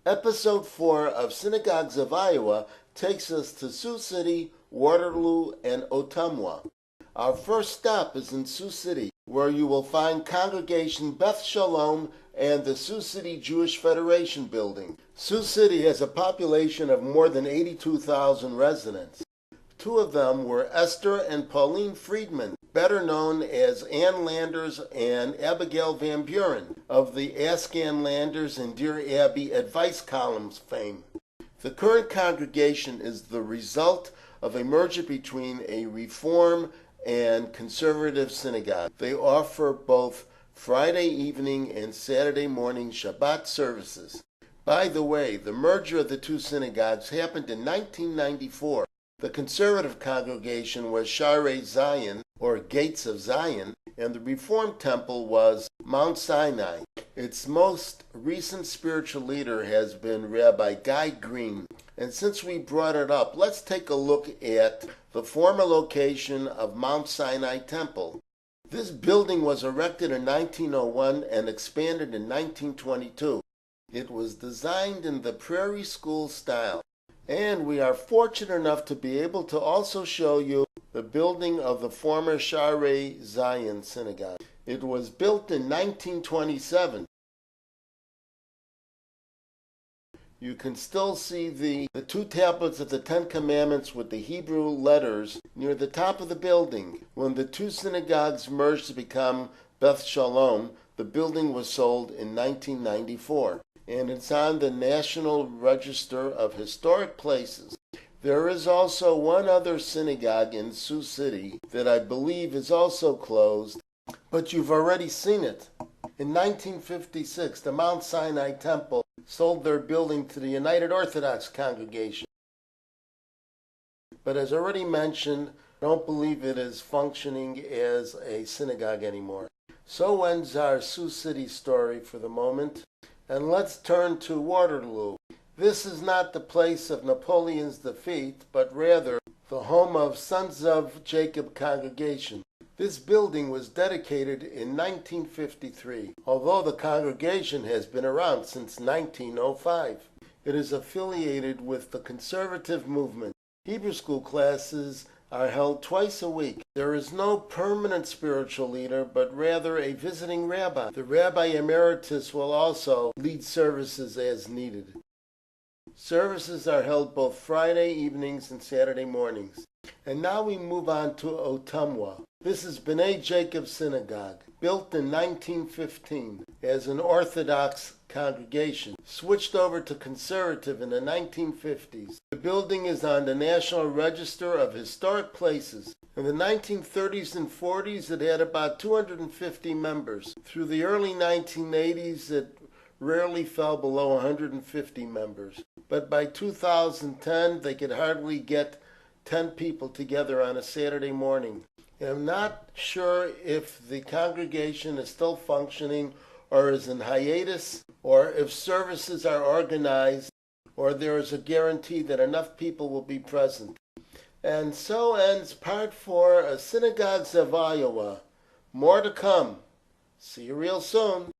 Episode 4 of Synagogues of Iowa takes us to Sioux City, Waterloo, and Ottumwa. Our first stop is in Sioux City, where you will find Congregation Beth Shalom and the Sioux City Jewish Federation building. Sioux City has a population of more than 82,000 residents. Two of them were Esther and Pauline Friedman, better known as Ann Landers and Abigail Van Buren, of the Ask Ann Landers and Dear Abby advice columns fame. The current congregation is the result of a merger between a Reform and Conservative synagogue. They offer both Friday evening and Saturday morning Shabbat services. By the way, the merger of the two synagogues happened in 1994. The conservative congregation was Shaarei Zion, or Gates of Zion, and the Reform temple was Mount Sinai. Its most recent spiritual leader has been Rabbi Guy Green. And since we brought it up, let's take a look at the former location of Mount Sinai Temple. This building was erected in 1901 and expanded in 1922. It was designed in the Prairie School style. And we are fortunate enough to be able to also show you the building of the former Shaarei Zion Synagogue. It was built in 1927. You can still see the two tablets of the Ten Commandments with the Hebrew letters near the top of the building. When the two synagogues merged to become Beth Shalom, the building was sold in 1994. And it's on the National Register of Historic Places. There is also one other synagogue in Sioux City that I believe is also closed, but you've already seen it. In 1956, the Mount Sinai Temple sold their building to the United Orthodox congregation. But as already mentioned, I don't believe it is functioning as a synagogue anymore. So ends our Sioux City story for the moment. And let's turn to Waterloo. This is not the place of Napoleon's defeat, but rather the home of Sons of Jacob congregation. This building was dedicated in 1953, although the congregation has been around since 1905. It is affiliated with the conservative movement. Hebrew school classes are held twice a week. There is no permanent spiritual leader, but rather a visiting rabbi. The rabbi emeritus will also lead services as needed. Services are held both Friday evenings and Saturday mornings. And now we move on to Ottumwa. This is B'nai Jacob Synagogue, built in 1915 as an Orthodox congregation, switched over to conservative in the 1950s. The building is on the National Register of Historic Places. In the 1930s and 40s, it had about 250 members. Through the early 1980s, it rarely fell below 150 members. But by 2010, they could hardly get 10 people together on a Saturday morning. I'm not sure if the congregation is still functioning or is in hiatus, or if services are organized, or there is a guarantee that enough people will be present. And so ends part 4 of Synagogues of Iowa. More to come. See you real soon.